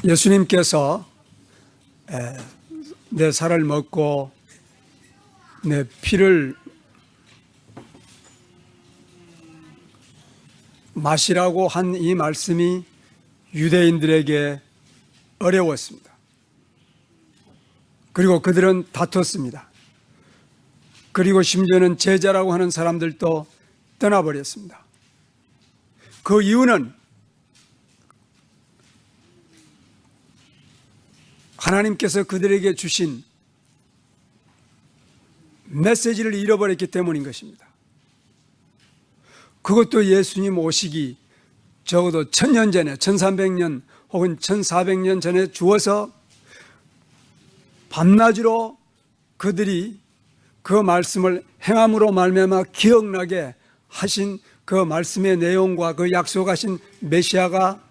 예수님께서 내 살을 먹고 내 피를 마시라고 한 이 말씀이 유대인들에게 어려웠습니다. 그리고 그들은 다퉜습니다. 그리고 심지어는 제자라고 하는 사람들도 떠나버렸습니다. 그 이유는 하나님께서 그들에게 주신 메시지를 잃어버렸기 때문인 것입니다. 그것도 예수님 오시기 적어도 1000년 전에 1300년 혹은 1400년 전에 주어서 밤낮으로 그들이 그 말씀을 행함으로 말미암아 기억나게 하신 그 말씀의 내용과 그 약속하신 메시아가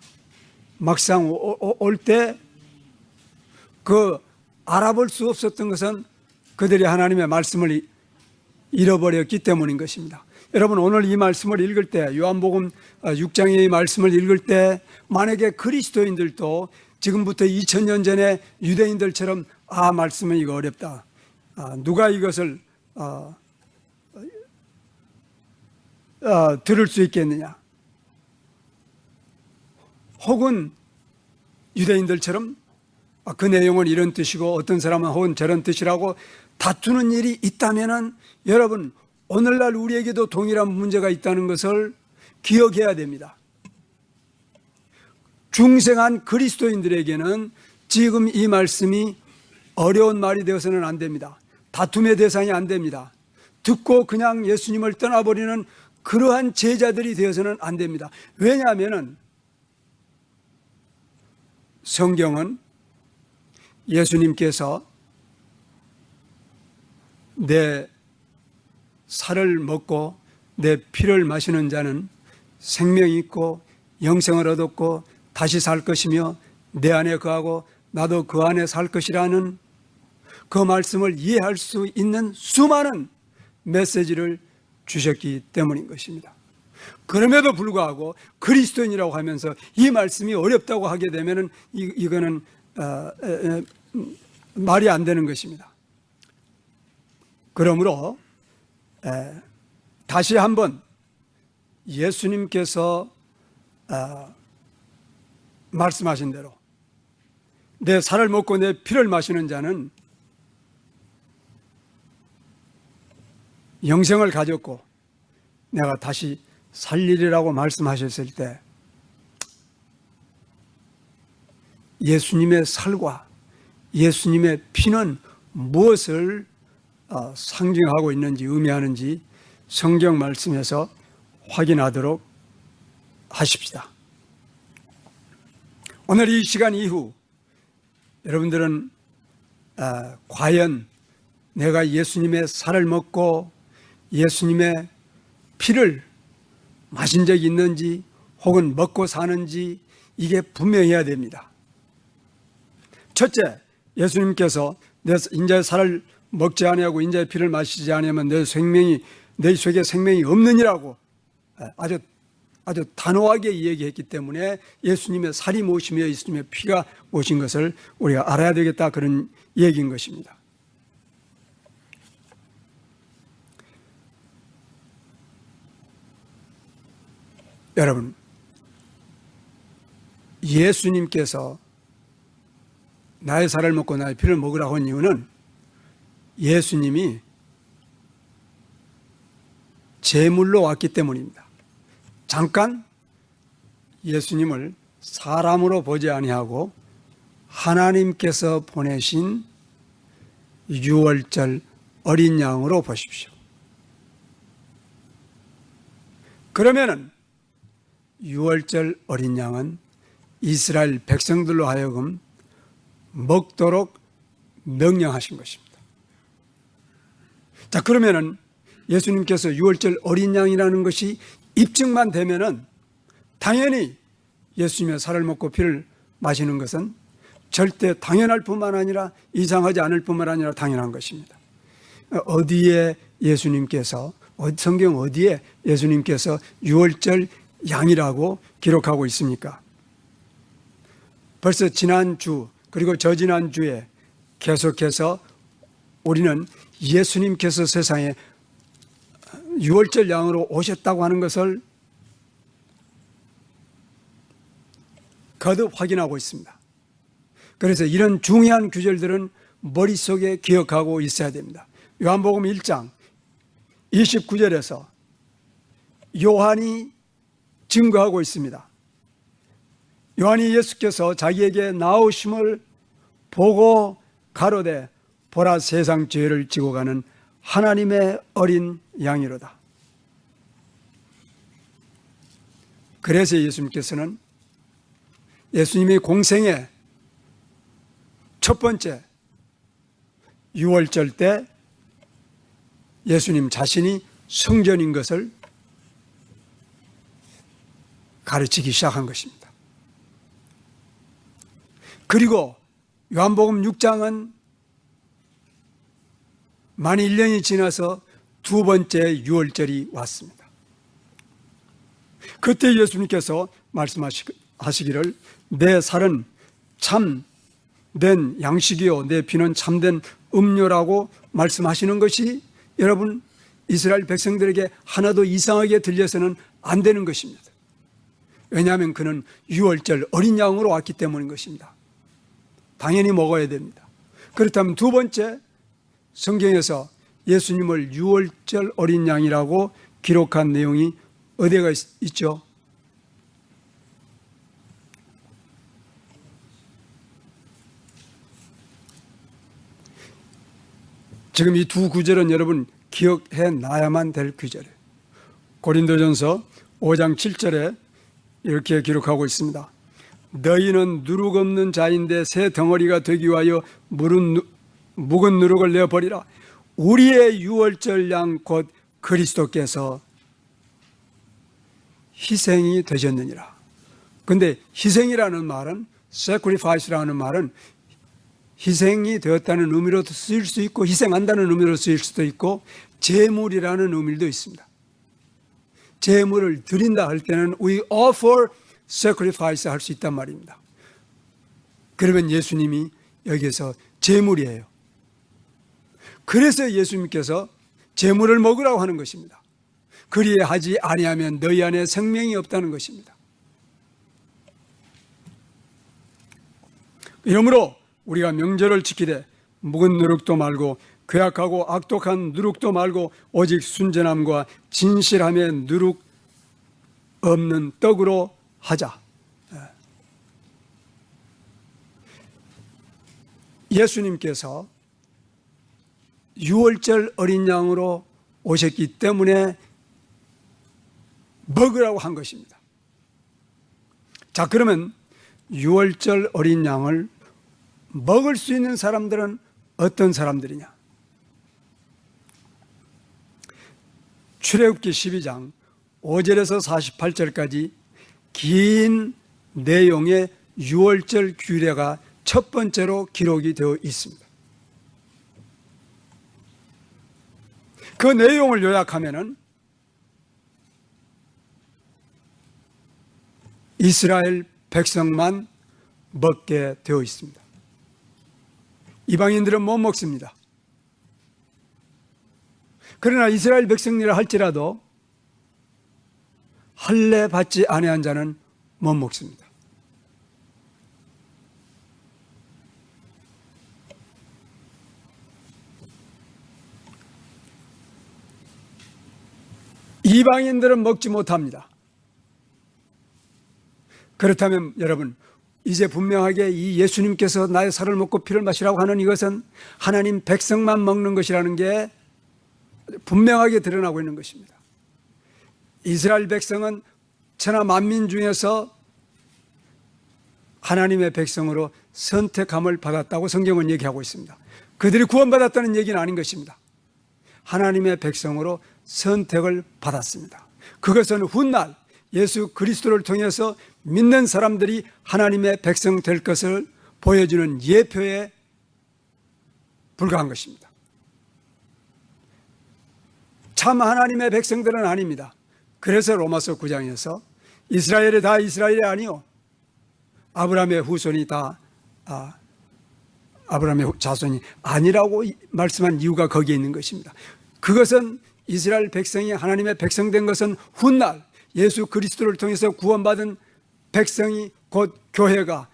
막상 올 때 그 알아볼 수 없었던 것은 그들이 하나님의 말씀을 잃어버렸기 때문인 것입니다. 여러분, 오늘 이 말씀을 읽을 때, 요한복음 6장의 이 말씀을 읽을 때 만약에 그리스도인들도 지금부터 2000년 전에 유대인들처럼 말씀은 이거 어렵다, 누가 이것을 들을 수 있겠느냐, 혹은 유대인들처럼 그 내용은 이런 뜻이고 어떤 사람은 혹은 저런 뜻이라고 다투는 일이 있다면은 여러분, 오늘날 우리에게도 동일한 문제가 있다는 것을 기억해야 됩니다. 중생한 그리스도인들에게는 지금 이 말씀이 어려운 말이 되어서는 안 됩니다. 다툼의 대상이 안 됩니다. 듣고 그냥 예수님을 떠나버리는 그러한 제자들이 되어서는 안 됩니다. 왜냐하면 성경은 예수님께서 내 살을 먹고 내 피를 마시는 자는 생명이 있고 영생을 얻었고 다시 살 것이며 내 안에 거하고 나도 그 안에 살 것이라는 그 말씀을 이해할 수 있는 수많은 메시지를 주셨기 때문인 것입니다. 그럼에도 불구하고 그리스도인이라고 하면서 이 말씀이 어렵다고 하게 되면 이거는 말이 안 되는 것입니다. 그러므로 다시 한번 예수님께서 말씀하신 대로 내 살을 먹고 내 피를 마시는 자는 영생을 가졌고 내가 다시 살리리라고 말씀하셨을 때 예수님의 살과 예수님의 피는 무엇을 상징하고 있는지, 의미하는지 성경 말씀에서 확인하도록 하십시다. 오늘 이 시간 이후 여러분들은 과연 내가 예수님의 살을 먹고 예수님의 피를 마신 적이 있는지 혹은 먹고 사는지 이게 분명해야 됩니다. 첫째, 예수님께서 내 인자의 살을 먹지 아니하고 인자의 피를 마시지 아니하면 내 속에 생명이 없느니라고 아주 단호하게 얘기했기 때문에 예수님의 살이 무엇이며 예수님의 피가 무엇인 것을 우리가 알아야 되겠다, 그런 얘기인 것입니다. 여러분, 예수님께서 나의 살을 먹고 나의 피를 먹으라고 한 이유는 예수님이 제물로 왔기 때문입니다. 잠깐 예수님을 사람으로 보지 아니하고 하나님께서 보내신 유월절 어린 양으로 보십시오. 그러면은 유월절 어린 양은 이스라엘 백성들로 하여금 먹도록 명령하신 것입니다. 자, 그러면은 예수님께서 유월절 어린 양이라는 것이 입증만 되면은 당연히 예수님의 살을 먹고 피를 마시는 것은 절대 당연할 뿐만 아니라 이상하지 않을 뿐만 아니라 당연한 것입니다. 어디에 예수님께서, 성경 어디에 예수님께서 유월절 양이라고 기록하고 있습니까? 벌써 지난주 그리고 저지난주에 계속해서 우리는 예수님께서 세상에 유월절 양으로 오셨다고 하는 것을 거듭 확인하고 있습니다. 그래서 이런 중요한 구절들은 머릿속에 기억하고 있어야 됩니다. 요한복음 1장 29절에서 요한이 증거하고 있습니다. 요한이 예수께서 자기에게 나오심을 보고 가로되 보라 세상 죄를 지고 가는 하나님의 어린 양이로다. 그래서 예수님께서는 예수님의 공생의 첫 번째 유월절 때 예수님 자신이 성전인 것을 가르치기 시작한 것입니다. 그리고 요한복음 6장은 만 1년이 지나서 두 번째 유월절이 왔습니다. 그때 예수님께서 말씀하시기를 내 살은 참된 양식이요 내 피는 참된 음료라고 말씀하시는 것이 여러분 이스라엘 백성들에게 하나도 이상하게 들려서는 안 되는 것입니다. 왜냐하면 그는 유월절 어린 양으로 왔기 때문인 것입니다. 당연히 먹어야 됩니다. 그렇다면 두 번째 성경에서 예수님을 유월절 어린 양이라고 기록한 내용이 어디가 있죠? 지금 이 두 구절은 여러분 기억해 놔야만 될 구절이에요. 고린도전서 5장 7절에 이렇게 기록하고 있습니다. 너희는 누룩 없는 자인데 새 덩어리가 되기 위하여 묵은 누룩을 내어버리라. 우리의 유월절 양 곧 그리스도께서 희생이 되셨느니라. 그런데 희생이라는 말은 sacrifice라는 말은 희생이 되었다는 의미로도 쓰일 수 있고 희생한다는 의미로 쓰일 수도 있고 제물이라는 의미도 있습니다. 제물을 드린다 할 때는 we offer sacrifice 할 수 있단 말입니다. 그러면 예수님이 여기에서 제물이에요. 그래서 예수님께서 제물을 먹으라고 하는 것입니다. 그리하지 아니하면 너희 안에 생명이 없다는 것입니다. 이러므로 우리가 명절을 지키되 묵은 누룩도 말고 괴악하고 악독한 누룩도 말고 오직 순전함과 진실함의 누룩 없는 떡으로 하자. 예수님께서 유월절 어린 양으로 오셨기 때문에 먹으라고 한 것입니다. 자, 그러면 유월절 어린 양을 먹을 수 있는 사람들은 어떤 사람들이냐? 출애굽기 12장 5절에서 48절까지 긴 내용의 유월절 규례가 첫 번째로 기록이 되어 있습니다. 그 내용을 요약하면은 이스라엘 백성만 먹게 되어 있습니다. 이방인들은 못 먹습니다. 그러나 이스라엘 백성이라 할지라도 할례 받지 아니한 자는 못 먹습니다. 이방인들은 먹지 못합니다. 그렇다면 여러분, 이제 분명하게 이 예수님께서 나의 살을 먹고 피를 마시라고 하는 이것은 하나님 백성만 먹는 것이라는 게 분명하게 드러나고 있는 것입니다. 이스라엘 백성은 천하 만민 중에서 하나님의 백성으로 선택함을 받았다고 성경은 얘기하고 있습니다. 그들이 구원받았다는 얘기는 아닌 것입니다. 하나님의 백성으로 선택을 받았습니다. 그것은 훗날 예수 그리스도를 통해서 믿는 사람들이 하나님의 백성 될 것을 보여주는 예표에 불과한 것입니다. 참 하나님의 백성들은 아닙니다. 그래서 로마서 9장에서 이스라엘이 다 이스라엘이 아니요 아브라함의 후손이 다 아브라함의 자손이 아니라고 말씀한 이유가 거기에 있는 것입니다. 그것은 이스라엘 백성이 하나님의 백성된 것은 훗날 예수 그리스도를 통해서 구원받은 백성이 곧 교회가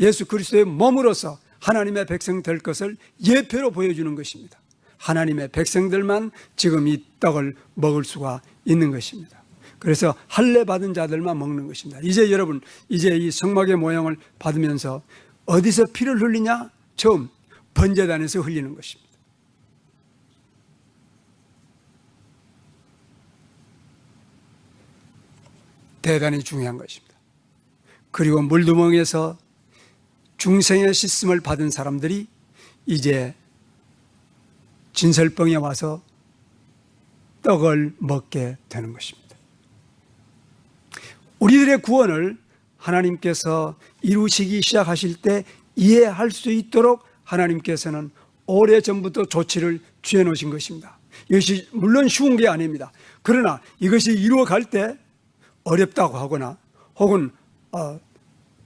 예수 그리스도의 몸으로서 하나님의 백성 될 것을 예표로 보여주는 것입니다. 하나님의 백성들만 지금 이 떡을 먹을 수가 있는 것입니다. 그래서 할례 받은 자들만 먹는 것입니다. 이제 여러분, 이제 이 성막의 모형을 받으면서 어디서 피를 흘리냐? 처음 번제단에서 흘리는 것입니다. 대단히 중요한 것입니다. 그리고 물두멍에서 중생의 씻음을 받은 사람들이 이제 진설봉에 와서 떡을 먹게 되는 것입니다. 우리들의 구원을 하나님께서 이루시기 시작하실 때 이해할 수 있도록 하나님께서는 오래전부터 조치를 취해 놓으신 것입니다. 이것이 물론 쉬운 게 아닙니다. 그러나 이것이 이루어갈 때 어렵다고 하거나 혹은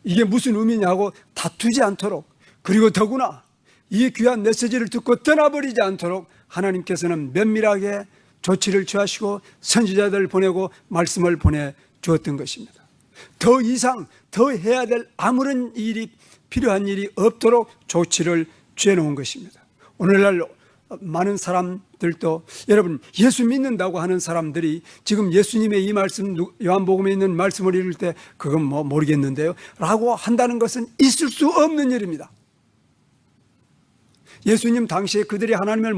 이게 무슨 의미냐고 다투지 않도록, 그리고 더구나 이 귀한 메시지를 듣고 떠나버리지 않도록 하나님께서는 면밀하게 조치를 취하시고 선지자들을 보내고 말씀을 보내주었던 것입니다. 더 이상 더 해야 될 아무런 일이 필요한 일이 없도록 조치를 취해 놓은 것입니다. 오늘날 많은 사람들도, 여러분, 예수 믿는다고 하는 사람들이 지금 예수님의 이 말씀, 요한복음에 있는 말씀을 읽을 때 그건 뭐 모르겠는데요 라고 한다는 것은 있을 수 없는 일입니다. 예수님 당시에 그들이 하나님의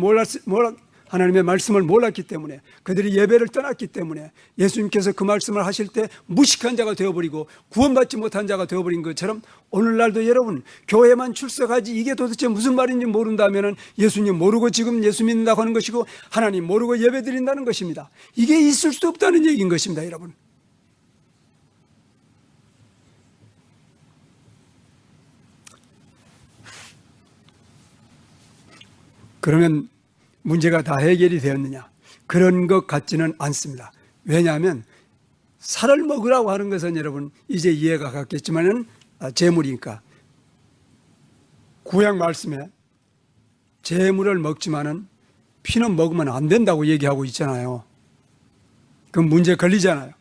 말씀을 몰랐기 때문에, 그들이 예배를 떠났기 때문에 예수님께서 그 말씀을 하실 때 무식한 자가 되어버리고 구원받지 못한 자가 되어버린 것처럼 오늘날도 여러분, 교회만 출석하지 이게 도대체 무슨 말인지 모른다면 예수님 모르고 지금 예수 믿는다고 하는 것이고 하나님 모르고 예배 드린다는 것입니다. 이게 있을 수 없다는 얘기인 것입니다. 여러분, 그러면 문제가 다 해결이 되었느냐? 그런 것 같지는 않습니다. 왜냐하면 살을 먹으라고 하는 것은 여러분 이제 이해가 갔겠지만은 제물이니까, 구약 말씀에 제물을 먹지만은 피는 먹으면 안 된다고 얘기하고 있잖아요. 그럼 문제 걸리잖아요.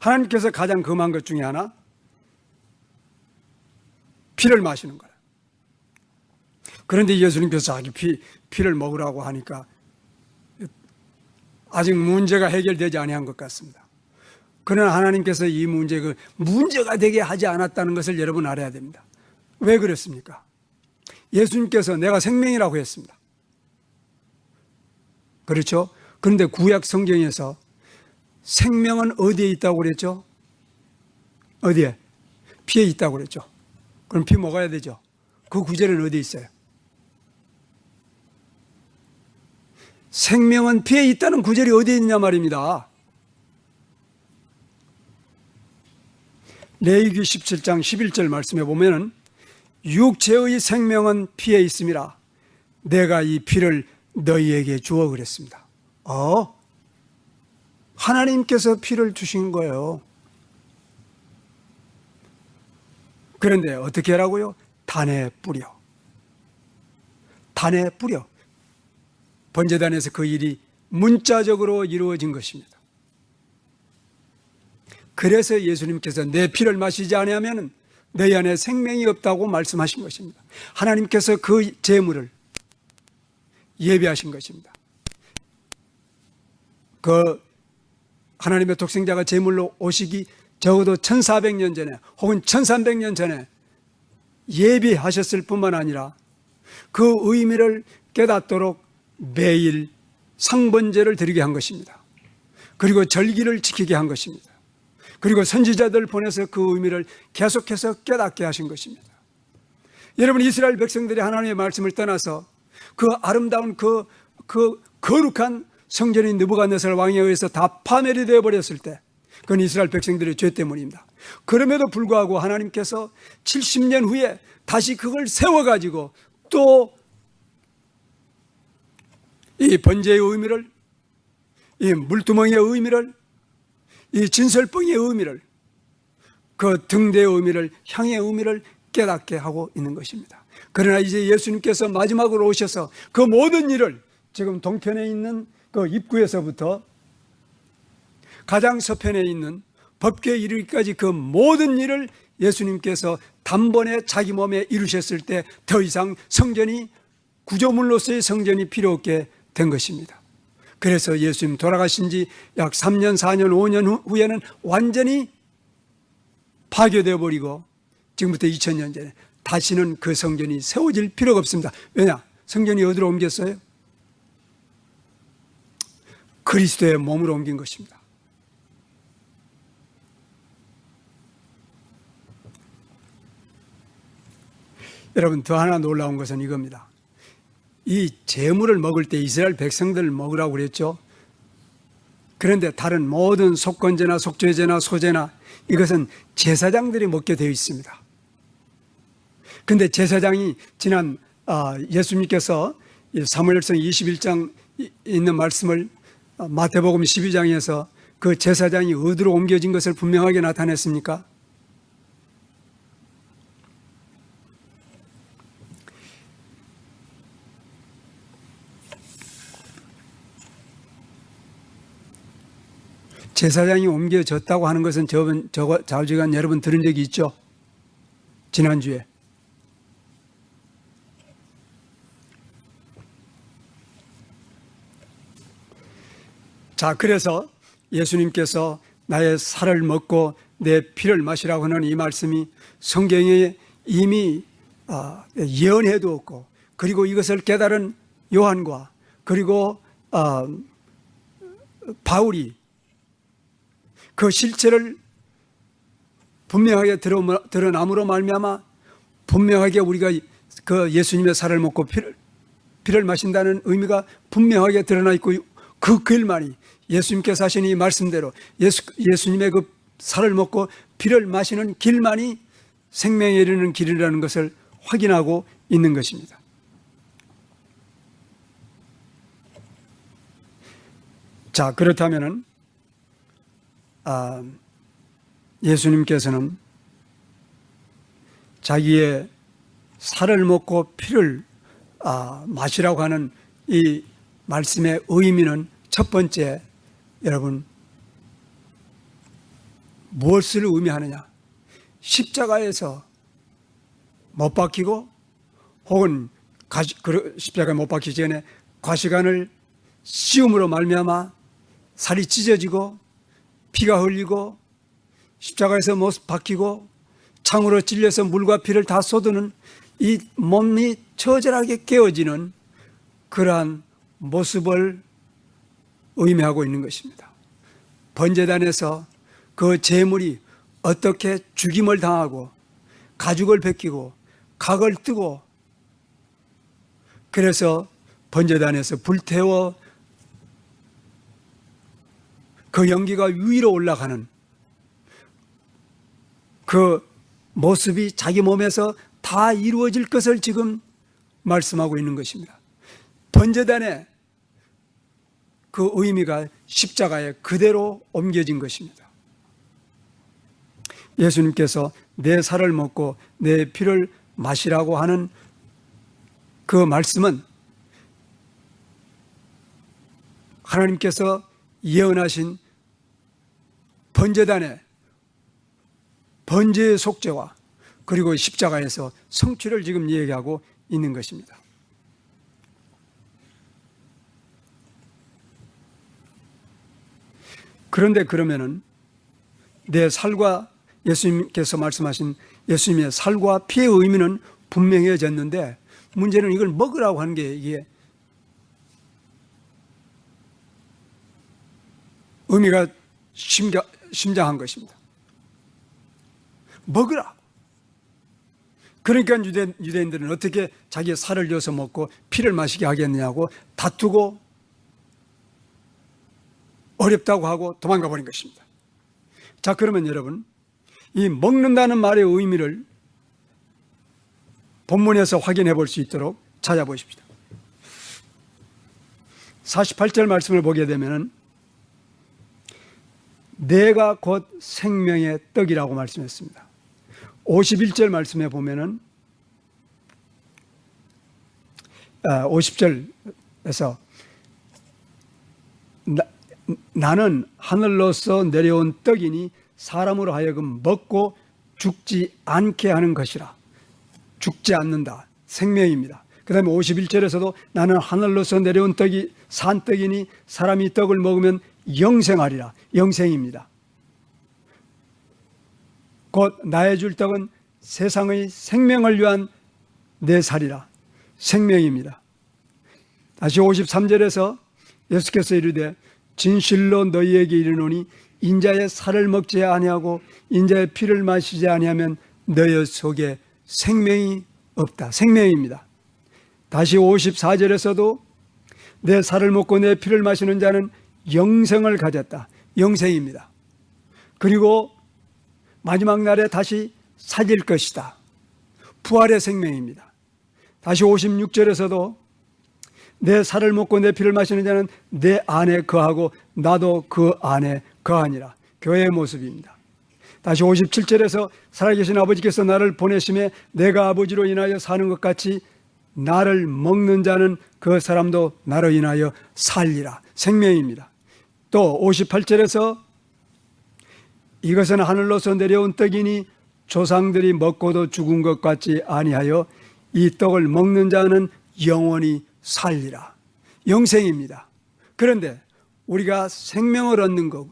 하나님께서 가장 금한 것 중에 하나, 피를 마시는 거예요. 그런데 예수님께서 자기 피를 먹으라고 하니까 아직 문제가 해결되지 아니한 것 같습니다. 그러나 하나님께서 이 문제가 되게 하지 않았다는 것을 여러분 알아야 됩니다. 왜 그랬습니까? 예수님께서 내가 생명이라고 했습니다. 그렇죠? 그런데 구약 성경에서 생명은 어디에 있다고 그랬죠? 어디에? 피에 있다고 그랬죠. 그럼 피 먹어야 되죠. 그 구절은 어디에 있어요? 생명은 피에 있다는 구절이 어디에 있냐 말입니다. 레위기 17장 11절 말씀에 보면은 육체의 생명은 피에 있음이라 내가 이 피를 너희에게 주어 그랬습니다. 하나님께서 피를 주신 거예요. 그런데 어떻게 하라고요? 단에 뿌려. 단에 뿌려. 번제단에서 그 일이 문자적으로 이루어진 것입니다. 그래서 예수님께서 내 피를 마시지 아니하면 너희 안에 생명이 없다고 말씀하신 것입니다. 하나님께서 그 제물을 예비하신 것입니다. 그 하나님의 독생자가 제물로 오시기 적어도 1400년 전에 혹은 1300년 전에 예비하셨을 뿐만 아니라 그 의미를 깨닫도록 매일 상번제를 드리게 한 것입니다. 그리고 절기를 지키게 한 것입니다. 그리고 선지자들 보내서 그 의미를 계속해서 깨닫게 하신 것입니다. 여러분, 이스라엘 백성들이 하나님의 말씀을 떠나서 그 아름다운 그 거룩한 성전인 느부갓네살 왕에 의해서 다 파멸이 되어버렸을 때 그건 이스라엘 백성들의 죄 때문입니다. 그럼에도 불구하고 하나님께서 70년 후에 다시 그걸 세워가지고 또 이 번제의 의미를, 이 물두멍의 의미를, 이 진설봉의 의미를, 그 등대의 의미를, 향의 의미를 깨닫게 하고 있는 것입니다. 그러나 이제 예수님께서 마지막으로 오셔서 그 모든 일을 지금 동편에 있는 그 입구에서부터 가장 서편에 있는 법궤에 이르기까지 그 모든 일을 예수님께서 단번에 자기 몸에 이루셨을 때 더 이상 성전이, 구조물로서의 성전이 필요 없게 된 것입니다. 그래서 예수님 돌아가신 지 약 3년, 4년, 5년 후에는 완전히 파괴되어 버리고 지금부터 2000년 전에 다시는 그 성전이 세워질 필요가 없습니다. 왜냐? 성전이 어디로 옮겼어요? 그리스도의 몸으로 옮긴 것입니다. 여러분, 더 하나 놀라운 것은 이겁니다. 이 제물을 먹을 때 이스라엘 백성들을 먹으라고 그랬죠. 그런데 다른 모든 속건제나 속죄제나 소제나 이것은 제사장들이 먹게 되어 있습니다. 그런데 제사장이 지난 예수님께서 사무엘상 21장 있는 말씀을 마태복음 12장에서 그 제사장이 어디로 옮겨진 것을 분명하게 나타냈습니까? 제사장이 옮겨졌다고 하는 것은 좌우지간 여러분 들은 적이 있죠? 지난주에. 자, 그래서 예수님께서 나의 살을 먹고 내 피를 마시라고 하는 이 말씀이 성경에 이미 예언해 두었고, 그리고 이것을 깨달은 요한과 그리고 바울이 그 실체를 분명하게 드러남으로 말미암아 분명하게 우리가 그 예수님의 살을 먹고 피를 마신다는 의미가 분명하게 드러나 있고, 그 길만이 예수님께서 하신 이 말씀대로 예수님의 그 살을 먹고 피를 마시는 길만이 생명에 이르는 길이라는 것을 확인하고 있는 것입니다. 자, 그렇다면은 예수님께서는 자기의 살을 먹고 피를 마시라고 하는 이 말씀의 의미는 첫 번째, 여러분, 무엇을 의미하느냐? 십자가에서 못 박히고 혹은 십자가에 못 박히기 전에 과시관을 씌움으로 말미암아 살이 찢어지고 피가 흘리고 십자가에서 못 박히고 창으로 찔려서 물과 피를 다 쏟는 이 몸이 처절하게 깨어지는 그러한 모습을 의미하고 있는 것입니다. 번제단에서 그 제물이 어떻게 죽임을 당하고 가죽을 벗기고 각을 뜨고, 그래서 번제단에서 불태워 그 연기가 위로 올라가는 그 모습이 자기 몸에서 다 이루어질 것을 지금 말씀하고 있는 것입니다. 번제단의 그 의미가 십자가에 그대로 옮겨진 것입니다. 예수님께서 내 살을 먹고 내 피를 마시라고 하는 그 말씀은 하나님께서 예언하신 번제단의 번제의 속죄와 그리고 십자가에서 성취를 지금 얘기하고 있는 것입니다. 그런데 그러면은 내 살과, 예수님께서 말씀하신 예수님의 살과 피의 의미는 분명해졌는데, 문제는 이걸 먹으라고 하는 게 이게 의미가 심장한 것입니다. 먹으라. 그러니까 유대인들은 어떻게 자기의 살을 줘서 먹고 피를 마시게 하겠느냐고 다투고 어렵다고 하고 도망가 버린 것입니다. 자, 그러면 여러분, 이 먹는다는 말의 의미를 본문에서 확인해 볼 수 있도록 찾아보십시다. 48절 말씀을 보게 되면은 내가 곧 생명의 떡이라고 말씀했습니다. 51절 말씀에 보면은 50절에서 나는 하늘로서 내려온 떡이니 사람으로 하여금 먹고 죽지 않게 하는 것이라. 죽지 않는다. 생명입니다. 그 다음에 51절에서도 나는 하늘로서 내려온 떡이 산떡이니 사람이 떡을 먹으면 영생하리라. 영생입니다. 곧 나의 줄 떡은 세상의 생명을 위한 내 살이라. 생명입니다. 다시 53절에서 예수께서 이르되 진실로 너희에게 이르노니 인자의 살을 먹지 아니하고 인자의 피를 마시지 아니하면 너희 속에 생명이 없다. 생명입니다. 다시 54절에서도 내 살을 먹고 내 피를 마시는 자는 영생을 가졌다. 영생입니다. 그리고 마지막 날에 다시 살릴 것이다. 부활의 생명입니다. 다시 56절에서도 내 살을 먹고 내 피를 마시는 자는 내 안에 거하고 나도 그 안에 거하니라. 교회의 모습입니다. 다시 57절에서 살아계신 아버지께서 나를 보내심에 내가 아버지로 인하여 사는 것 같이 나를 먹는 자는 그 사람도 나로 인하여 살리라. 생명입니다. 또 58절에서 이것은 하늘로서 내려온 떡이니 조상들이 먹고도 죽은 것 같지 아니하여 이 떡을 먹는 자는 영원히 살리라. 영생입니다. 그런데 우리가 생명을 얻는 것,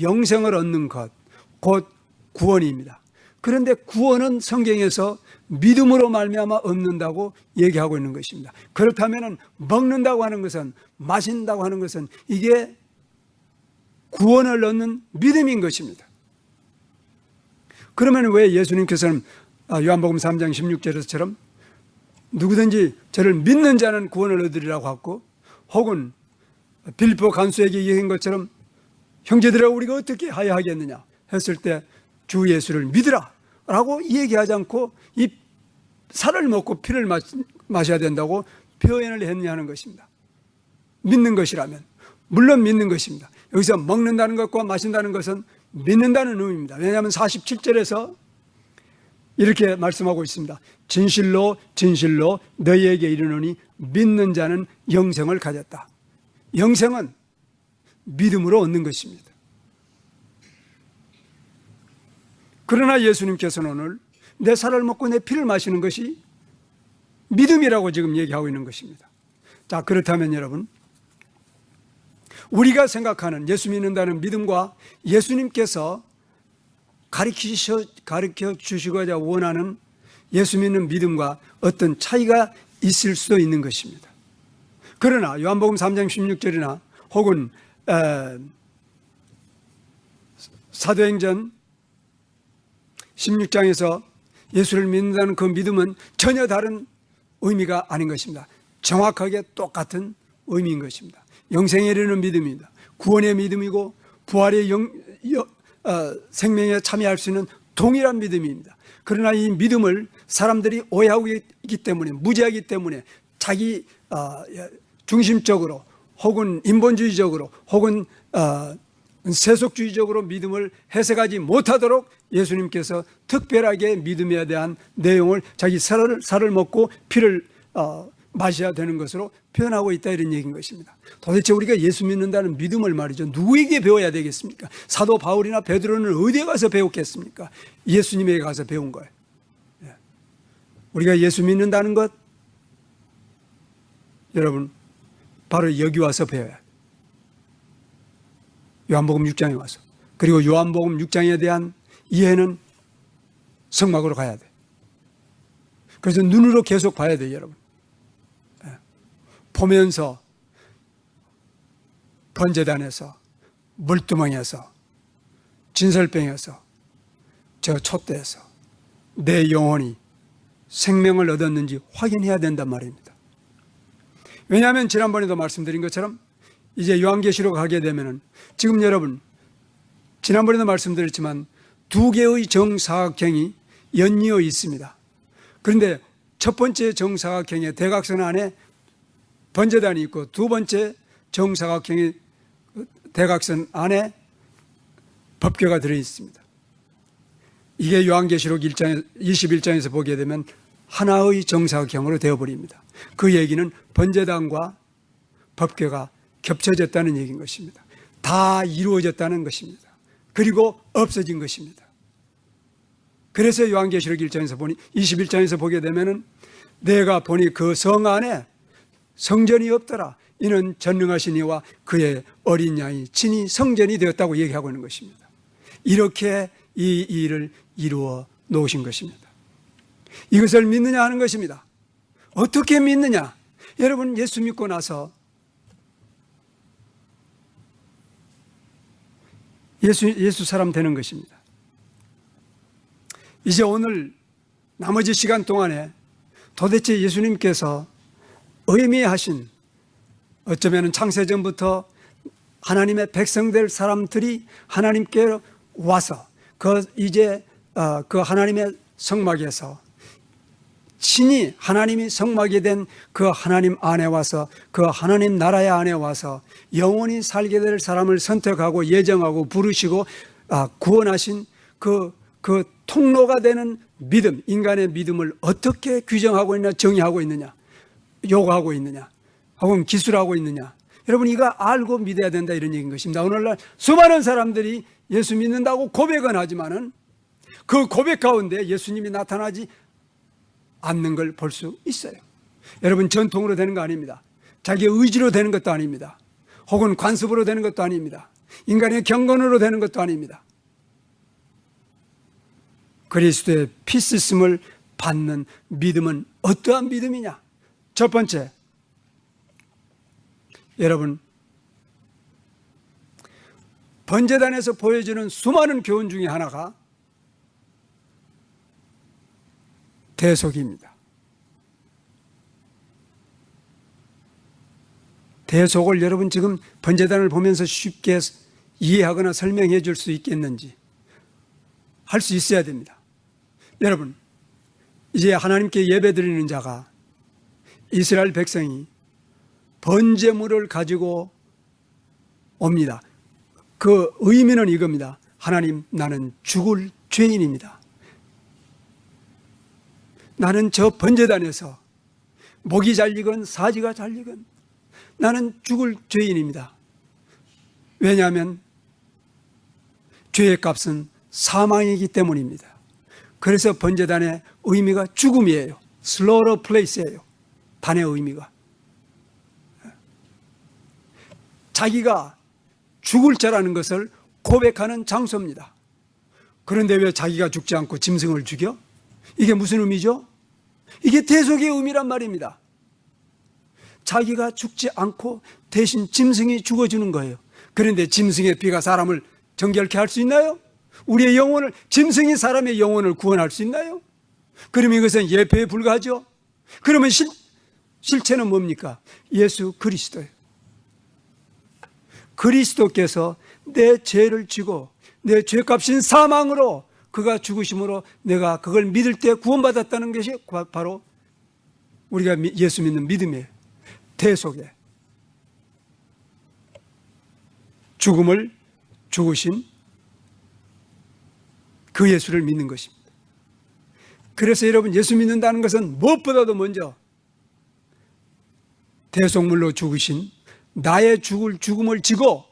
영생을 얻는 것, 곧 구원입니다. 그런데 구원은 성경에서 믿음으로 말미암아 얻는다고 얘기하고 있는 것입니다. 그렇다면 먹는다고 하는 것은, 마신다고 하는 것은 이게 구원을 얻는 믿음인 것입니다. 그러면 왜 예수님께서는 요한복음 3장 16절에서처럼 누구든지 저를 믿는 자는 구원을 얻으리라고 하고, 혹은 빌립보 간수에게 얘기한 것처럼 형제들아 우리가 어떻게 하야 하겠느냐 했을 때 주 예수를 믿으라 라고 얘기하지 않고 이 살을 먹고 피를 마셔야 된다고 표현을 했냐는 것입니다. 믿는 것이라면 물론 믿는 것입니다. 여기서 먹는다는 것과 마신다는 것은 믿는다는 의미입니다. 왜냐하면 47절에서 이렇게 말씀하고 있습니다. 진실로 진실로 너희에게 이르노니 믿는 자는 영생을 가졌다. 영생은 믿음으로 얻는 것입니다. 그러나 예수님께서는 오늘 내 살을 먹고 내 피를 마시는 것이 믿음이라고 지금 얘기하고 있는 것입니다. 자, 그렇다면 여러분, 우리가 생각하는 예수 믿는다는 믿음과 예수님께서 가르쳐 주시고자 원하는 예수 믿는 믿음과 어떤 차이가 있을 수도 있는 것입니다. 그러나 요한복음 3장 16절이나 혹은 사도행전 16장에서 예수를 믿는다는 그 믿음은 전혀 다른 의미가 아닌 것입니다. 정확하게 똑같은 의미인 것입니다. 영생에 이르는 믿음입니다. 구원의 믿음이고 부활의 생명에 참여할 수 있는 동일한 믿음입니다. 그러나 이 믿음을 사람들이 오해하고 있기 때문에, 무지하기 때문에 자기 중심적으로 혹은 인본주의적으로 혹은 세속주의적으로 믿음을 해석하지 못하도록 예수님께서 특별하게 믿음에 대한 내용을 자기 살을 먹고 피를 마셔야 되는 것으로 표현하고 있다, 이런 얘기인 것입니다. 도대체 우리가 예수 믿는다는 믿음을 말이죠, 누구에게 배워야 되겠습니까? 사도 바울이나 베드로는 어디에 가서 배웠겠습니까? 예수님에게 가서 배운 거예요. 우리가 예수 믿는다는 것, 여러분, 바로 여기 와서 배워야 돼요. 요한복음 6장에 와서. 그리고 요한복음 6장에 대한 이해는 성막으로 가야 돼. 그래서 눈으로 계속 봐야 돼요, 여러분. 보면서, 번제단에서, 물두멍에서, 진설병에서, 저 촛대에서 내 영혼이 생명을 얻었는지 확인해야 된단 말입니다. 왜냐하면 지난번에도 말씀드린 것처럼 이제 요한계시록 가게 되면은 지금 여러분, 지난번에도 말씀드렸지만 두 개의 정사각형이 연이어 있습니다. 그런데 첫 번째 정사각형의 대각선 안에 번제단이 있고, 두 번째 정사각형의 대각선 안에 법궤가 들어있습니다. 이게 요한계시록 21장에서 보게 되면 하나의 정사경으로 되어버립니다. 그 얘기는 번제단과 법궤가 겹쳐졌다는 얘기인 것입니다. 다 이루어졌다는 것입니다. 그리고 없어진 것입니다. 그래서 요한계시록 21장에서 보게 되면은 내가 보니 그 성 안에 성전이 없더라. 이는 전능하신 이와 그의 어린 양이 친히 성전이 되었다고 얘기하고 있는 것입니다. 이렇게 이 일을 이루어 놓으신 것입니다. 이것을 믿느냐 하는 것입니다. 어떻게 믿느냐? 여러분, 예수 믿고 나서 예수 사람 되는 것입니다. 이제 오늘 나머지 시간 동안에 도대체 예수님께서 의미하신, 어쩌면 창세전부터 하나님의 백성될 사람들이 하나님께 와서 그 하나님의 성막에서 친히 하나님이 성막이 된 그 하나님 안에 와서 그 하나님 나라의 안에 와서 영원히 살게 될 사람을 선택하고 예정하고 부르시고 구원하신 그 통로가 되는 믿음, 인간의 믿음을 어떻게 규정하고 있느냐, 정의하고 있느냐, 요구하고 있느냐, 혹은 기술하고 있느냐. 여러분, 이거 알고 믿어야 된다, 이런 얘기인 것입니다. 오늘날 수많은 사람들이 예수 믿는다고 고백은 하지만은 그 고백 가운데 예수님이 나타나지 않는 걸 볼 수 있어요. 여러분, 전통으로 되는 거 아닙니다. 자기의 의지로 되는 것도 아닙니다. 혹은 관습으로 되는 것도 아닙니다. 인간의 경건으로 되는 것도 아닙니다. 그리스도의 피 쓰심을 받는 믿음은 어떠한 믿음이냐? 첫 번째, 여러분, 번제단에서 보여주는 수많은 교훈 중에 하나가 대속입니다. 대속을 여러분 지금 번제단을 보면서 쉽게 이해하거나 설명해 줄 수 있겠는지 할 수 있어야 됩니다. 여러분, 이제 하나님께 예배드리는 자가, 이스라엘 백성이 번제물을 가지고 옵니다. 그 의미는 이겁니다. 하나님, 나는 죽을 죄인입니다. 나는 저 번제단에서 목이 잘리건 사지가 잘리건 나는 죽을 죄인입니다. 왜냐하면 죄의 값은 사망이기 때문입니다. 그래서 번제단의 의미가 죽음이에요. slaughter place예요. 단의 의미가. 자기가 죽을 자라는 것을 고백하는 장소입니다. 그런데 왜 자기가 죽지 않고 짐승을 죽여? 이게 무슨 의미죠? 이게 대속의 의미란 말입니다. 자기가 죽지 않고 대신 짐승이 죽어주는 거예요. 그런데 짐승의 피가 사람을 정결케 할 수 있나요? 우리의 영혼을, 짐승이 사람의 영혼을 구원할 수 있나요? 그러면 이것은 예표에 불과하죠. 그러면 실체는 뭡니까? 예수 그리스도예요. 그리스도께서 내 죄를 지고 내 죄값인 사망으로 그가 죽으심으로 내가 그걸 믿을 때 구원받았다는 것이 바로 우리가 예수 믿는 믿음이에요. 대속에 죽음을 죽으신 그 예수를 믿는 것입니다. 그래서 여러분, 예수 믿는다는 것은 무엇보다도 먼저 대속물로 죽으신 나의 죽음을 지고,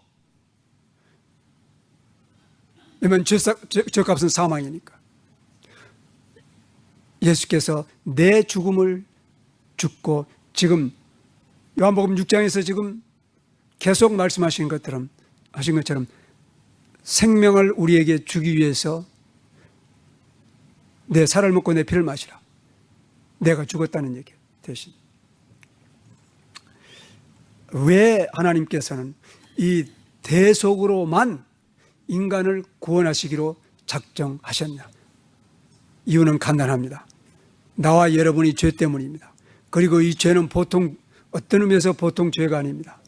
왜냐하면 죄값은 사망이니까 예수께서 내 죽음을 죽고, 지금 요한복음 6장에서 지금 계속 말씀하신 것처럼 생명을 우리에게 주기 위해서 내 살을 먹고 내 피를 마시라. 내가 죽었다는 얘기 대신. 왜 하나님께서는 이 대속으로만 인간을 구원하시기로 작정하셨냐? 이유는 간단합니다. 나와 여러분이 죄 때문입니다. 그리고 이 죄는 보통, 어떤 의미에서 보통 죄가 아닙니다.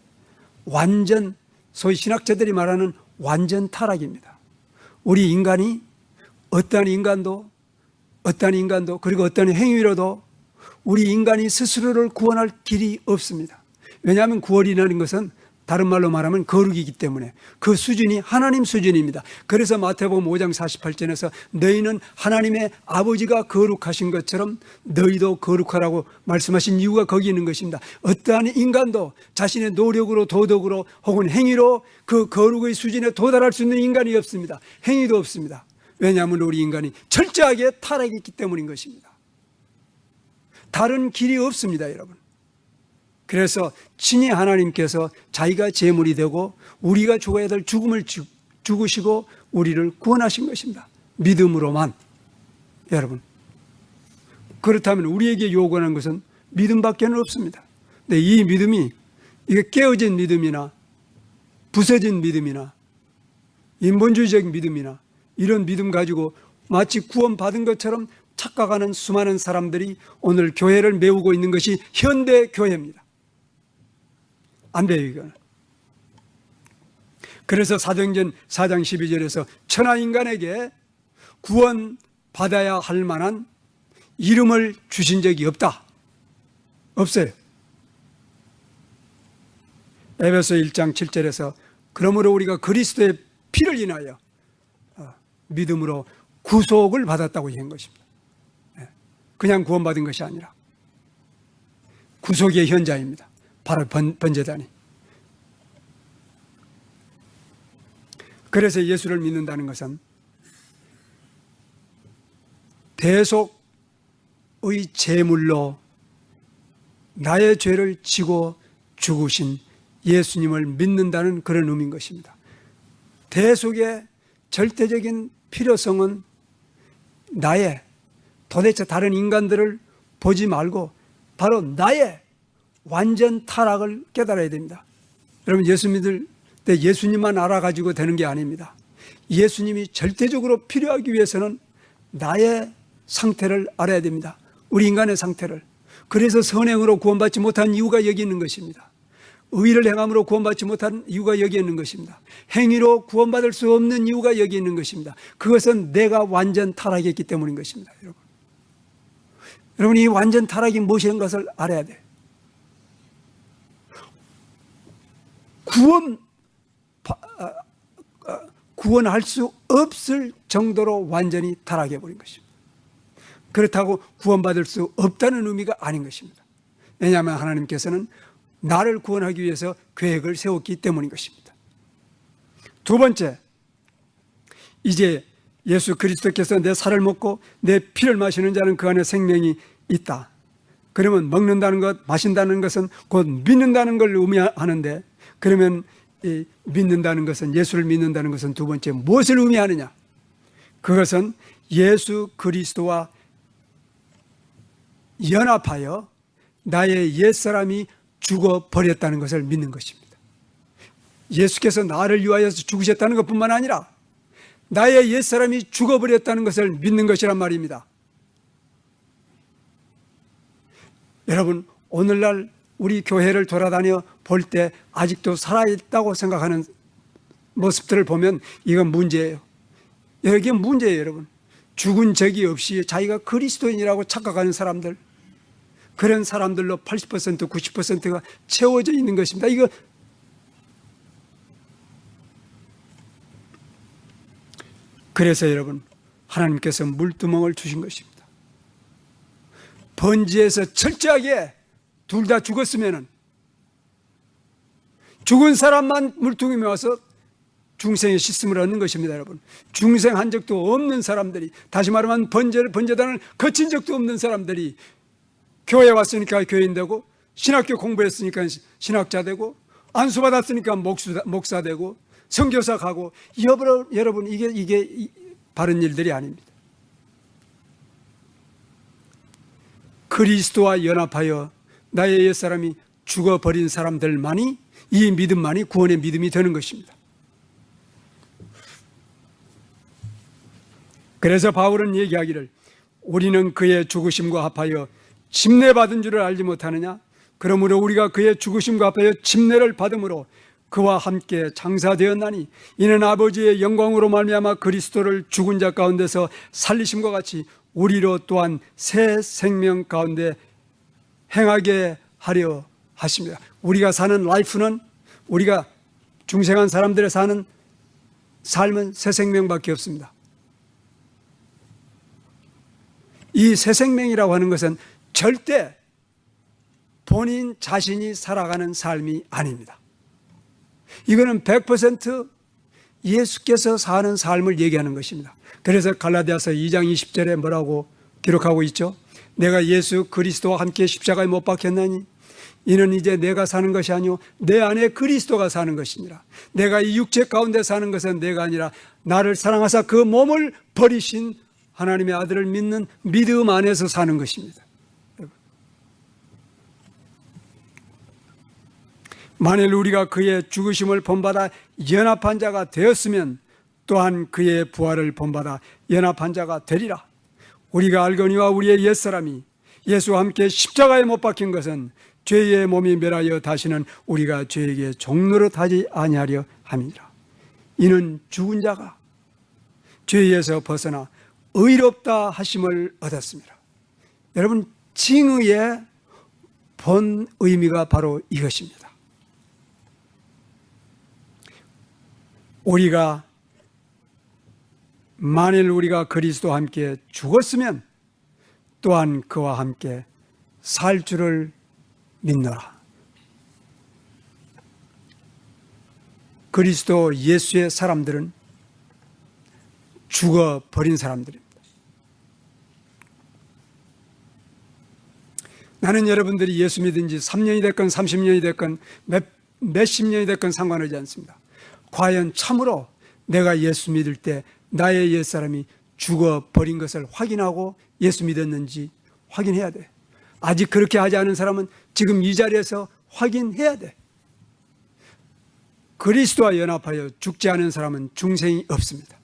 완전, 소위 신학자들이 말하는 완전 타락입니다. 우리 인간이 어떠한 인간도 그리고 어떤 행위로도 우리 인간이 스스로를 구원할 길이 없습니다. 왜냐하면 구원이라는 것은 다른 말로 말하면 거룩이기 때문에 그 수준이 하나님 수준입니다. 그래서 마태복음 5장 48절에서 너희는 하나님의 아버지가 거룩하신 것처럼 너희도 거룩하라고 말씀하신 이유가 거기 있는 것입니다. 어떠한 인간도 자신의 노력으로 도덕으로 혹은 행위로 그 거룩의 수준에 도달할 수 있는 인간이 없습니다. 행위도 없습니다. 왜냐하면 우리 인간이 철저하게 타락했기 때문인 것입니다. 다른 길이 없습니다, 여러분. 그래서 친히 하나님께서 자기가 제물이 되고 우리가 죽어야 될 죽음을 죽으시고 우리를 구원하신 것입니다. 믿음으로만. 여러분, 그렇다면 우리에게 요구하는 것은 믿음밖에 없습니다. 근데 이 믿음이 이게 깨어진 믿음이나 부서진 믿음이나 인본주의적 믿음이나 이런 믿음 가지고 마치 구원받은 것처럼 착각하는 수많은 사람들이 오늘 교회를 메우고 있는 것이 현대 교회입니다. 안 돼요, 이거는. 그래서 사도행전 4장 12절에서 천하 인간에게 구원받아야 할 만한 이름을 주신 적이 없다. 없어요. 에베소 1장 7절에서 그러므로 우리가 그리스도의 피를 인하여 믿음으로 구속을 받았다고 얘기한 것입니다. 그냥 구원받은 것이 아니라 구속의 현자입니다. 바로 번제단이. 그래서 예수를 믿는다는 것은 대속의 제물로 나의 죄를 지고 죽으신 예수님을 믿는다는 그런 의미인 것입니다. 대속의 절대적인 필요성은 나의 도대체 다른 인간들을 보지 말고 바로 나의 완전 타락을 깨달아야 됩니다. 여러분, 예수 믿을 때 예수님만 알아가지고 되는 게 아닙니다. 예수님이 절대적으로 필요하기 위해서는 나의 상태를 알아야 됩니다. 우리 인간의 상태를. 그래서 선행으로 구원받지 못한 이유가 여기 있는 것입니다. 의를 행함으로 구원받지 못한 이유가 여기 있는 것입니다. 행위로 구원받을 수 없는 이유가 여기 있는 것입니다. 그것은 내가 완전 타락했기 때문인 것입니다. 여러분, 이 완전 타락이 무엇인 것을 알아야 돼요. 구원할 수 없을 정도로 완전히 타락해버린 것입니다. 그렇다고 구원받을 수 없다는 의미가 아닌 것입니다. 왜냐하면 하나님께서는 나를 구원하기 위해서 계획을 세웠기 때문인 것입니다. 두 번째, 이제 예수 그리스도께서 내 살을 먹고 내 피를 마시는 자는 그 안에 생명이 있다. 그러면 먹는다는 것, 마신다는 것은 곧 믿는다는 걸 의미하는데, 그러면 이 믿는다는 것은, 예수를 믿는다는 것은 두 번째 무엇을 의미하느냐? 그것은 예수 그리스도와 연합하여 나의 옛사람이 죽어버렸다는 것을 믿는 것입니다. 예수께서 나를 위하여 죽으셨다는 것뿐만 아니라 나의 옛사람이 죽어버렸다는 것을 믿는 것이란 말입니다. 여러분, 오늘날 우리 교회를 돌아다녀 볼 때 아직도 살아있다고 생각하는 모습들을 보면 이건 문제예요. 이게 문제예요, 여러분. 죽은 적이 없이 자기가 그리스도인이라고 착각하는 사람들, 그런 사람들로 80%, 90%가 채워져 있는 것입니다. 이거 그래서 여러분, 하나님께서 물두멍을 주신 것입니다. 번지에서 철저하게 둘 다 죽었으면은 죽은 사람만 물두멍에 와서 중생의 씻음을 얻는 것입니다, 여러분. 중생한 적도 없는 사람들이, 다시 말하면 번제단을 거친 적도 없는 사람들이 교회 왔으니까 교인 되고, 신학교 공부했으니까 신학자 되고, 안수 받았으니까 목사 되고, 선교사 가고, 여러분 이게 바른 일들이 아닙니다. 그리스도와 연합하여 나의 옛사람이 죽어버린 사람들만이, 이 믿음만이 구원의 믿음이 되는 것입니다. 그래서 바울은 얘기하기를, 우리는 그의 죽으심과 합하여 침례받은 줄을 알지 못하느냐? 그러므로 우리가 그의 죽으심과 합하여 침례를 받음으로 그와 함께 장사되었나니, 이는 아버지의 영광으로 말미암아 그리스도를 죽은 자 가운데서 살리심과 같이 우리로 또한 새 생명 가운데 행하게 하려 하십니다. 우리가 사는 라이프는 우리가 중생한 사람들의 사는 삶은 새 생명밖에 없습니다. 이 새 생명이라고 하는 것은 절대 본인 자신이 살아가는 삶이 아닙니다. 이거는 100% 예수께서 사는 삶을 얘기하는 것입니다. 그래서 갈라디아서 2장 20절에 뭐라고 기록하고 있죠? 내가 예수 그리스도와 함께 십자가에 못 박혔나니 이는 이제 내가 사는 것이 아니오 내 안에 그리스도가 사는 것이니라. 내가 이 육체 가운데 사는 것은 내가 아니라 나를 사랑하사 그 몸을 버리신 하나님의 아들을 믿는 믿음 안에서 사는 것입니다. 만일 우리가 그의 죽으심을 본받아 연합한 자가 되었으면 또한 그의 부활을 본받아 연합한 자가 되리라. 우리가 알거니와 우리의 옛사람이 예수와 함께 십자가에 못 박힌 것은 죄의 몸이 멸하여 다시는 우리가 죄에게 종노릇하지 아니하려 함이니라. 이는 죽은 자가 죄에서 벗어나 의롭다 하심을 얻었습니다. 여러분, 징의의 본 의미가 바로 이것입니다. 만일 우리가 그리스도와 함께 죽었으면 또한 그와 함께 살 줄을 믿노라. 그리스도 예수의 사람들은 죽어버린 사람들입니다. 나는 여러분들이 예수 믿은 지 3년이 됐건 30년이 됐건 몇십 년이 됐건 상관하지 않습니다. 과연 참으로 내가 예수 믿을 때 나의 옛사람이 죽어버린 것을 확인하고 예수 믿었는지 확인해야 돼. 아직 그렇게 하지 않은 사람은 지금 이 자리에서 확인해야 돼. 그리스도와 연합하여 죽지 않은 사람은 중생이 없습니다.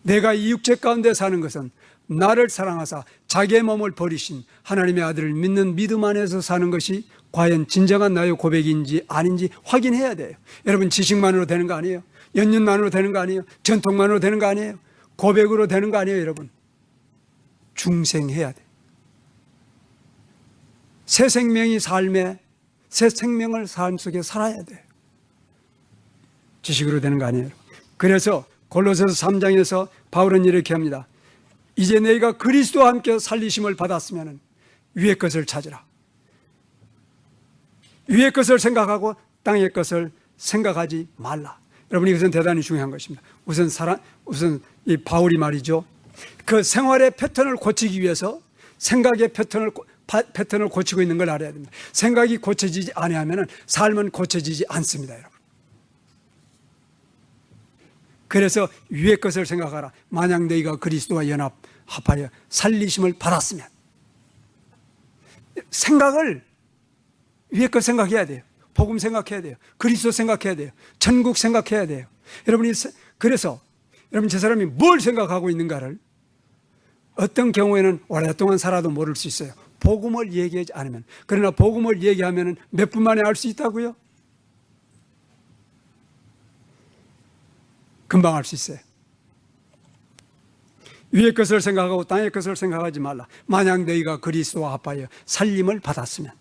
내가 이 육체 가운데 사는 것은 나를 사랑하사 자기의 몸을 버리신 하나님의 아들을 믿는 믿음 안에서 사는 것이 과연 진정한 나의 고백인지 아닌지 확인해야 돼요. 여러분, 지식만으로 되는 거 아니에요. 연륜만으로 되는 거 아니에요. 전통만으로 되는 거 아니에요. 고백으로 되는 거 아니에요. 여러분, 중생해야 돼요. 새 생명이 새 생명을 삶 속에 살아야 돼요. 지식으로 되는 거 아니에요. 그래서 골로새서 3장에서 바울은 이렇게 합니다. 이제 너희가 그리스도와 함께 살리심을 받았으면 위의 것을 찾으라. 위의 것을 생각하고 땅의 것을 생각하지 말라. 여러분, 이것은 대단히 중요한 것입니다. 우선 이 바울이 말이죠. 그 생활의 패턴을 고치기 위해서 생각의 패턴을 고치고 있는 걸 알아야 됩니다. 생각이 고쳐지지 아니하면 삶은 고쳐지지 않습니다, 여러분. 그래서 위의 것을 생각하라. 만약 너희가 그리스도와 연합하여 살리심을 받았으면. 생각을 위의 것 생각해야 돼요. 복음 생각해야 돼요. 그리스도 생각해야 돼요. 천국 생각해야 돼요. 그래서 여러분, 저 사람이 뭘 생각하고 있는가를 어떤 경우에는 오랫동안 살아도 모를 수 있어요. 복음을 얘기하지 않으면. 그러나 복음을 얘기하면 몇 분 만에 알 수 있다고요? 금방 알 수 있어요. 위의 것을 생각하고 땅의 것을 생각하지 말라. 만약 너희가 그리스도와 합하여 살림을 받았으면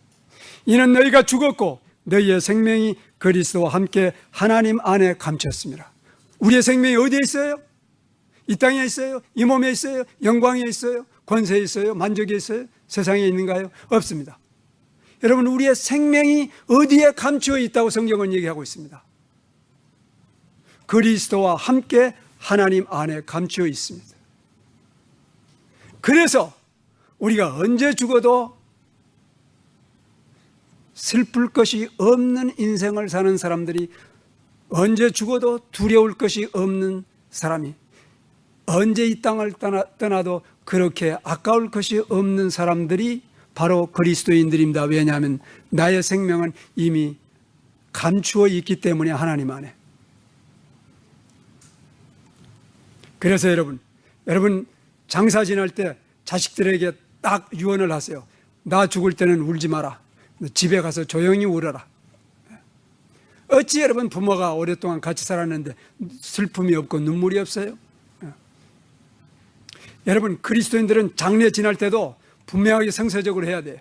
이는 너희가 죽었고 너희의 생명이 그리스도와 함께 하나님 안에 감췄습니다. 우리의 생명이 어디에 있어요? 이 땅에 있어요? 이 몸에 있어요? 영광에 있어요? 권세에 있어요? 만족에 있어요? 세상에 있는가요? 없습니다. 여러분, 우리의 생명이 어디에 감추어 있다고 성경은 얘기하고 있습니다. 그리스도와 함께 하나님 안에 감추어 있습니다. 그래서 우리가 언제 죽어도 슬플 것이 없는 인생을 사는 사람들이, 언제 죽어도 두려울 것이 없는 사람이, 언제 이 땅을 떠나도 그렇게 아까울 것이 없는 사람들이 바로 그리스도인들입니다. 왜냐하면 나의 생명은 이미 감추어 있기 때문에 하나님 안에. 그래서 여러분 장사 지날 때 자식들에게 딱 유언을 하세요. 나 죽을 때는 울지 마라. 집에 가서 조용히 울어라. 어찌 여러분 부모가 오랫동안 같이 살았는데 슬픔이 없고 눈물이 없어요? 여러분, 그리스도인들은 장례 지날 때도 분명하게 성서적으로 해야 돼요.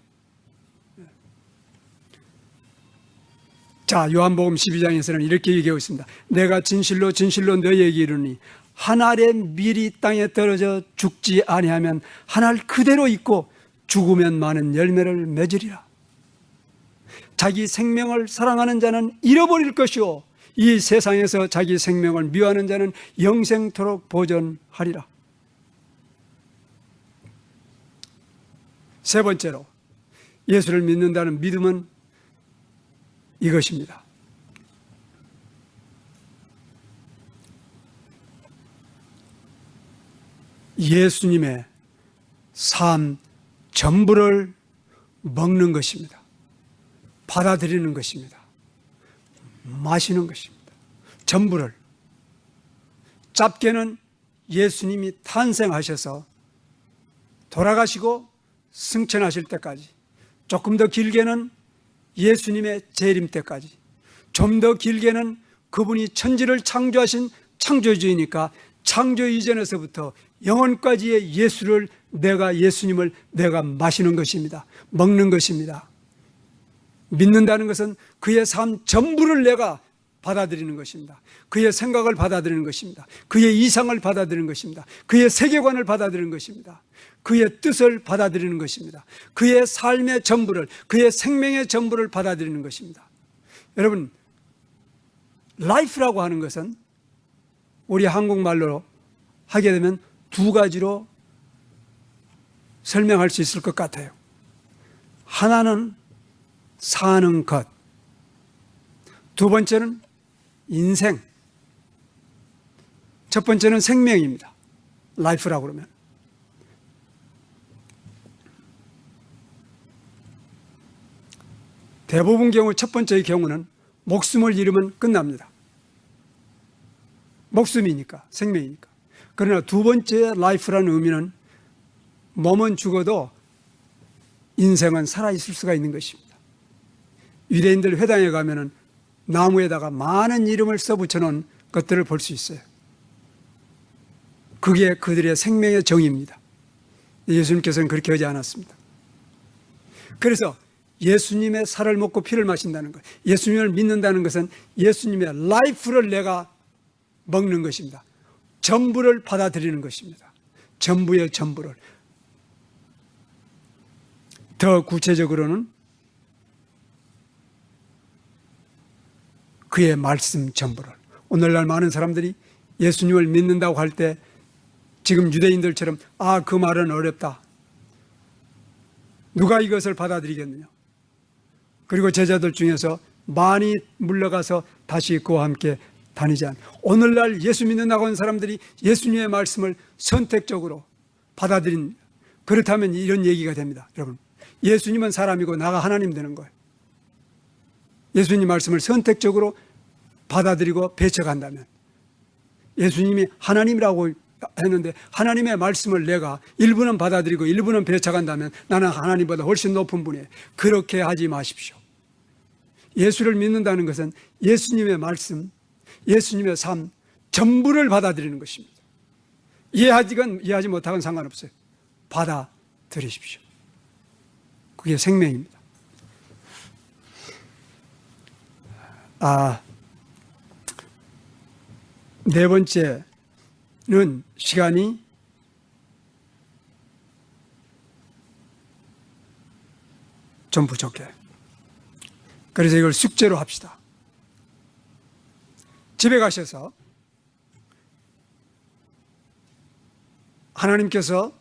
자, 요한복음 12장에서는 이렇게 얘기하고 있습니다. 내가 진실로 진실로 너희에게 이르니 한 알의 밀이 땅에 떨어져 죽지 아니하면 한 알 그대로 있고 죽으면 많은 열매를 맺으리라. 자기 생명을 사랑하는 자는 잃어버릴 것이요 이 세상에서 자기 생명을 미워하는 자는 영생토록 보존하리라. 세 번째로 예수를 믿는다는 믿음은 이것입니다. 예수님의 삶 전부를 먹는 것입니다. 받아들이는 것입니다. 마시는 것입니다. 전부를. 짧게는 예수님이 탄생하셔서 돌아가시고 승천하실 때까지, 조금 더 길게는 예수님의 재림 때까지, 좀 더 길게는 그분이 천지를 창조하신 창조주이니까 창조 이전에서부터 영원까지의 예수님을 내가 마시는 것입니다. 먹는 것입니다. 믿는다는 것은 그의 삶 전부를 내가 받아들이는 것입니다. 그의 생각을 받아들이는 것입니다. 그의 이상을 받아들이는 것입니다. 그의 세계관을 받아들이는 것입니다. 그의 뜻을 받아들이는 것입니다. 그의 삶의 전부를, 그의 생명의 전부를 받아들이는 것입니다. 여러분, life라고 하는 것은 우리 한국말로 하게 되면 두 가지로 설명할 수 있을 것 같아요. 하나는 사는 것, 두 번째는 인생, 첫 번째는 생명입니다. life라고 그러면. 대부분 경우 첫 번째의 경우는 목숨을 잃으면 끝납니다. 목숨이니까, 생명이니까. 그러나 두 번째 life라는 의미는 몸은 죽어도 인생은 살아있을 수가 있는 것입니다. 유대인들 회당에 가면은 나무에다가 많은 이름을 써붙여 놓은 것들을 볼 수 있어요. 그게 그들의 생명의 정의입니다. 예수님께서는 그렇게 하지 않았습니다. 그래서 예수님의 살을 먹고 피를 마신다는 것, 예수님을 믿는다는 것은 예수님의 라이프를 내가 먹는 것입니다. 전부를 받아들이는 것입니다. 전부의 전부를. 더 구체적으로는 그의 말씀 전부를. 오늘날 많은 사람들이 예수님을 믿는다고 할 때 지금 유대인들처럼 그 말은 어렵다. 누가 이것을 받아들이겠느냐. 그리고 제자들 중에서 많이 물러가서 다시 그와 함께 다니지 않는, 오늘날 예수 믿는다고 하는 사람들이 예수님의 말씀을 선택적으로 받아들인, 그렇다면 이런 얘기가 됩니다. 여러분, 예수님은 사람이고 나가 하나님 되는 거예요. 예수님 말씀을 선택적으로 받아들이고 배척한다면, 예수님이 하나님이라고 했는데 하나님의 말씀을 내가 일부는 받아들이고 일부는 배척한다면 나는 하나님보다 훨씬 높은 분이에요. 그렇게 하지 마십시오. 예수를 믿는다는 것은 예수님의 말씀, 예수님의 삶 전부를 받아들이는 것입니다. 이해하지 못하건 상관없어요. 받아들이십시오. 그게 생명입니다. 네 번째는 시간이 좀 부족해요. 그래서 이걸 숙제로 합시다. 집에 가셔서 하나님께서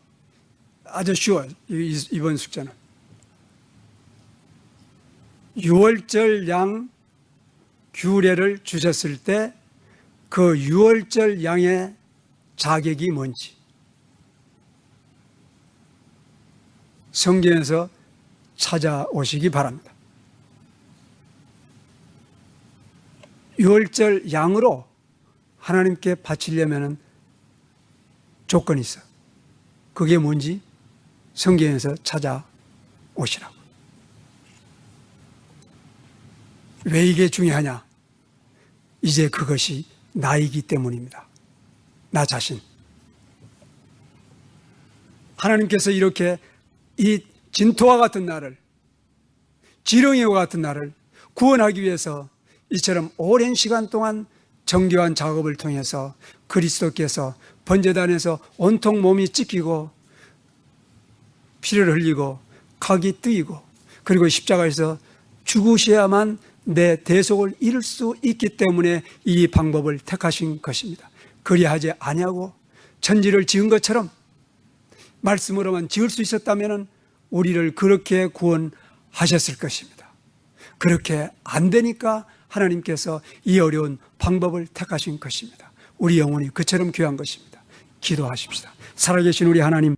아주 쉬워요. 이번 숙제는. 유월절 양 규례를 주셨을 때 그 유월절 양의 자격이 뭔지 성경에서 찾아오시기 바랍니다. 유월절 양으로 하나님께 바치려면 조건이 있어요. 그게 뭔지 성경에서 찾아오시라고. 왜 이게 중요하냐? 이제 그것이 나이기 때문입니다. 나 자신. 하나님께서 이렇게 이 진토와 같은 나를, 지렁이와 같은 나를 구원하기 위해서 이처럼 오랜 시간 동안 정교한 작업을 통해서 그리스도께서 번제단에서 온통 몸이 찢기고 피를 흘리고 각이 뜨이고 그리고 십자가에서 죽으셔야만 내 대속을 이룰 수 있기 때문에 이 방법을 택하신 것입니다. 그리하지 아니하고 천지를 지은 것처럼 말씀으로만 지을 수 있었다면 우리를 그렇게 구원하셨을 것입니다. 그렇게 안 되니까 하나님께서 이 어려운 방법을 택하신 것입니다. 우리 영혼이 그처럼 귀한 것입니다. 기도하십시다. 살아계신 우리 하나님,